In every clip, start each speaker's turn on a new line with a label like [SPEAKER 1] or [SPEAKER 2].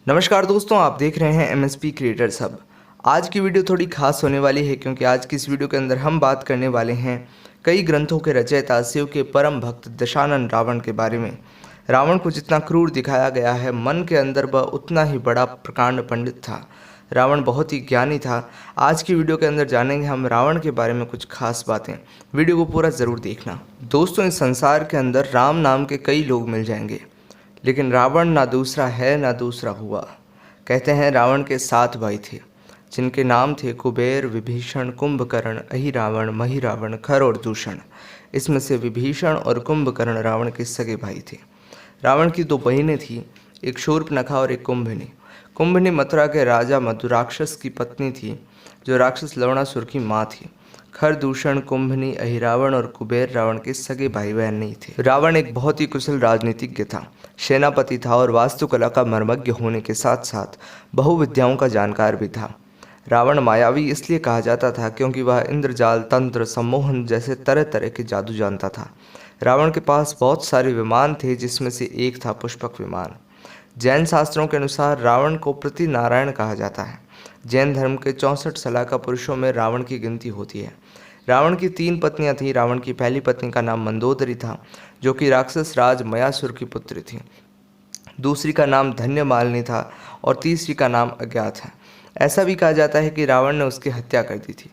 [SPEAKER 1] नमस्कार दोस्तों, आप देख रहे हैं एमएसपी क्रिएटर्स हब। आज की वीडियो थोड़ी खास होने वाली है क्योंकि आज की इस वीडियो के अंदर हम बात करने वाले हैं कई ग्रंथों के रचयिता शिव के परम भक्त दशानन रावण के बारे में। रावण को जितना क्रूर दिखाया गया है, मन के अंदर वह उतना ही बड़ा प्रकांड पंडित था। रावण बहुत ही ज्ञानी था। आज की वीडियो के अंदर जानेंगे हम रावण के बारे में कुछ खास बातें। वीडियो को पूरा ज़रूर देखना। दोस्तों, इस संसार के अंदर राम नाम के कई लोग मिल जाएंगे, लेकिन रावण ना दूसरा है ना दूसरा हुआ। कहते हैं रावण के 7 भाई थे, जिनके नाम थे कुबेर, विभीषण, कुंभकर्ण, अहिरावण, महिरावण, खर और दूषण। इसमें से विभीषण और कुंभकर्ण रावण के सगे भाई थे। रावण की 2 बहनें थीं, एक शूर्पणखा और एक कुंभनी। कुंभनी मथुरा के राजा मधुराक्षस की पत्नी थी, जो राक्षस लवणासुर की माँ थी। खरदूषण, कुंभनी, अहिरावण और कुबेर रावण के सगे भाई बहन नहीं थे। रावण एक बहुत ही कुशल राजनीतिज्ञ था, सेनापति था और वास्तुकला का मर्मज्ञ होने के साथ साथ बहुविद्याओं का जानकार भी था। रावण मायावी इसलिए कहा जाता था क्योंकि वह इंद्रजाल, तंत्र, सम्मोहन जैसे तरह तरह के जादू जानता था। रावण के पास बहुत सारे विमान थे, जिसमें से एक था पुष्पक विमान। जैन शास्त्रों के अनुसार रावण को प्रति नारायण कहा जाता है। जैन धर्म के 64 सलाहका पुरुषों में रावण की गिनती होती है। रावण की 3 पत्नियां थीं। रावण की पहली पत्नी का नाम मंदोदरी था, जो कि राक्षस राज मयासुर की पुत्री थी। दूसरी का नाम धन्यमालिनी था और तीसरी का नाम अज्ञात है। ऐसा भी कहा जाता है कि रावण ने उसकी हत्या कर दी थी।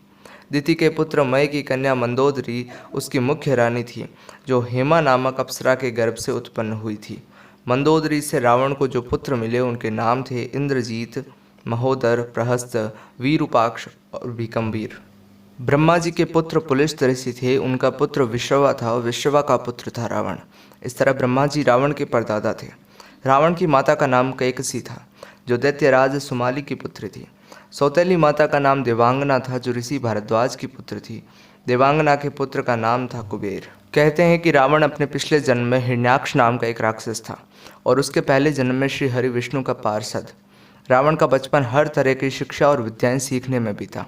[SPEAKER 1] दिति के पुत्र मय की कन्या मंदोदरी उसकी मुख्य रानी थी, जो हेमा नामक अप्सरा के गर्भ से उत्पन्न हुई थी। मंदोदरी से रावण को जो पुत्र मिले, उनके नाम थे इंद्रजीत, महोदर, प्रहस्त, वीरूपाक्ष और भीकमवीर। ब्रह्मा जी के पुत्र पुलिस्त ऋषि थे, उनका पुत्र विश्रवा था और विश्रवा का पुत्र था रावण। इस तरह ब्रह्मा जी रावण के परदादा थे। रावण की माता का नाम कैकसी था, जो दैत्यराज सुमाली की पुत्री थी। सौतेली माता का नाम देवांगना था, जो ऋषि भारद्वाज की पुत्र थी। देवांगना के पुत्र का नाम था कुबेर। कहते हैं कि रावण अपने पिछले जन्म में हिरण्याक्ष नाम का एक राक्षस था और उसके पहले जन्म में श्री हरि विष्णु का पार्षद। रावण का बचपन हर तरह की शिक्षा और विद्याएं सीखने में बीता।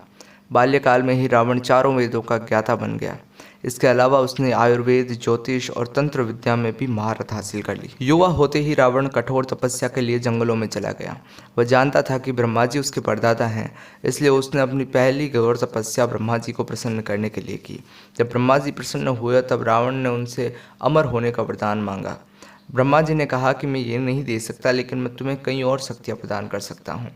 [SPEAKER 1] बाल्यकाल में ही रावण चारों वेदों का ज्ञाता बन गया। इसके अलावा उसने आयुर्वेद, ज्योतिष और तंत्र विद्या में भी महारत हासिल कर ली। युवा होते ही रावण कठोर तपस्या के लिए जंगलों में चला गया। वह जानता था कि ब्रह्मा जी उसके परदादा हैं, इसलिए उसने अपनी पहली घोर तपस्या ब्रह्मा जी को प्रसन्न करने के लिए की। जब ब्रह्मा जी प्रसन्न हुए, तब रावण ने उनसे अमर होने का वरदान मांगा। ब्रह्मा जी ने कहा कि मैं ये नहीं दे सकता, लेकिन मैं तुम्हें कई और शक्तियाँ प्रदान कर सकता हूँ।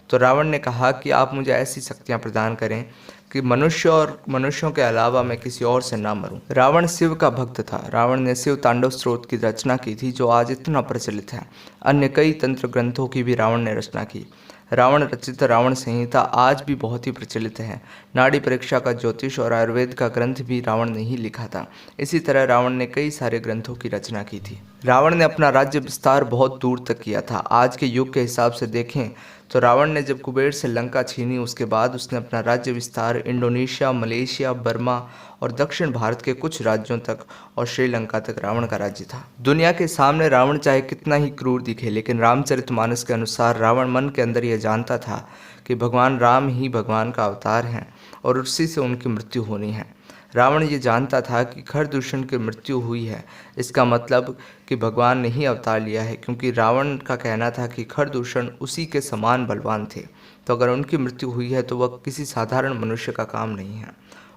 [SPEAKER 1] तो रावण ने कहा कि आप मुझे ऐसी शक्तियाँ प्रदान करें कि मनुष्य और मनुष्यों के अलावा मैं किसी और से ना मरूं। रावण शिव का भक्त था। रावण ने शिव तांडव स्त्रोत की रचना की थी, जो आज इतना प्रचलित है। अन्य कई तंत्र ग्रंथों की भी रावण ने रचना की। रावण रचित रावण संहिता आज भी बहुत ही प्रचलित है। नाड़ी परीक्षा का ज्योतिष और आयुर्वेद का ग्रंथ भी रावण ने ही लिखा था। इसी तरह रावण ने कई सारे ग्रंथों की रचना की थी। रावण ने अपना राज्य विस्तार बहुत दूर तक किया था। आज के युग के हिसाब से देखें तो रावण ने जब कुबेर से लंका छीनी, उसके बाद उसने अपना राज्य विस्तार इंडोनेशिया, मलेशिया, बर्मा और दक्षिण भारत के कुछ राज्यों तक और श्रीलंका तक रावण का राज्य था। दुनिया के सामने रावण चाहे कितना ही क्रूर दिखे, लेकिन रामचरितमानस के अनुसार रावण मन के अंदर यह जानता था कि भगवान राम ही भगवान का अवतार हैं और उसी से उनकी मृत्यु होनी है। रावण ये जानता था कि खरदूषण की मृत्यु हुई है, इसका मतलब कि भगवान ने ही अवतार लिया है, क्योंकि रावण का कहना था कि खरदूषण उसी के समान बलवान थे। तो अगर उनकी मृत्यु हुई है तो वह किसी साधारण मनुष्य का काम नहीं है,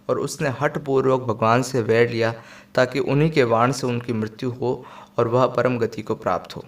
[SPEAKER 1] और उसने हठपूर्वक भगवान से वैर लिया ताकि उन्हीं के वाण से उनकी मृत्यु हो और वह परम गति को प्राप्त हो।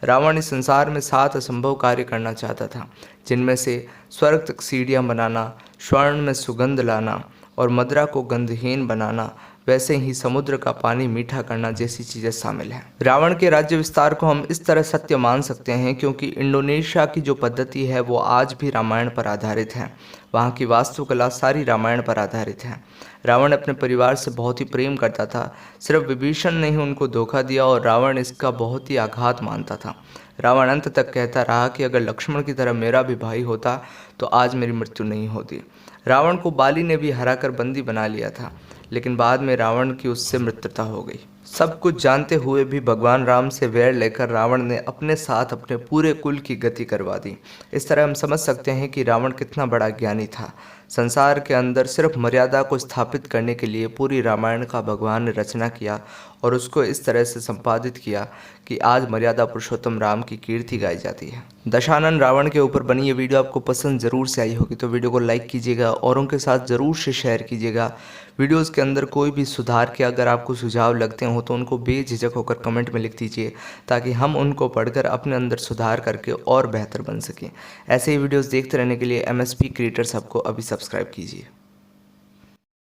[SPEAKER 1] रावण इस संसार में 7 असंभव कार्य करना चाहता था, जिनमें से स्वर्ग तक सीढ़ियाँ बनाना, स्वर्ण में सुगंध लाना और मदिरा को गंधहीन बनाना, वैसे ही समुद्र का पानी मीठा करना जैसी चीज़ें शामिल हैं। रावण के राज्य विस्तार को हम इस तरह सत्य मान सकते हैं क्योंकि इंडोनेशिया की जो पद्धति है वो आज भी रामायण पर आधारित है। वहाँ की वास्तुकला सारी रामायण पर आधारित है। रावण अपने परिवार से बहुत ही प्रेम करता था। सिर्फ विभीषण ने ही उनको धोखा दिया और रावण इसका बहुत ही आघात मानता था। रावण अंत तक कहता रहा कि अगर लक्ष्मण की तरह मेरा भी भाई होता तो आज मेरी मृत्यु नहीं होती। रावण को बाली ने भी हराकर बंदी बना लिया था, लेकिन बाद में रावण की उससे मित्रता हो गई। सब कुछ जानते हुए भी भगवान राम से वैर लेकर रावण ने अपने साथ अपने पूरे कुल की गति करवा दी। इस तरह हम समझ सकते हैं कि रावण कितना बड़ा ज्ञानी था। संसार के अंदर सिर्फ मर्यादा को स्थापित करने के लिए पूरी रामायण का भगवान ने रचना किया और उसको इस तरह से संपादित किया कि आज मर्यादा पुरुषोत्तम राम की कीर्ति गाई जाती है। दशानन रावण के ऊपर बनी ये वीडियो आपको पसंद ज़रूर से आई होगी, तो वीडियो को लाइक कीजिएगा, औरों के साथ ज़रूर से शेयर कीजिएगा। वीडियोज़ के अंदर कोई भी सुधार के अगर आपको सुझाव लगते हो तो उनको बेझिझक होकर कमेंट में लिख दीजिए, ताकि हम उनको पढ़कर अपने अंदर सुधार करके और बेहतर बन सकें। ऐसे ही वीडियोज़ देखते रहने के लिए MSP क्रिएटर्स हब को अभी सब्सक्राइब कीजिए।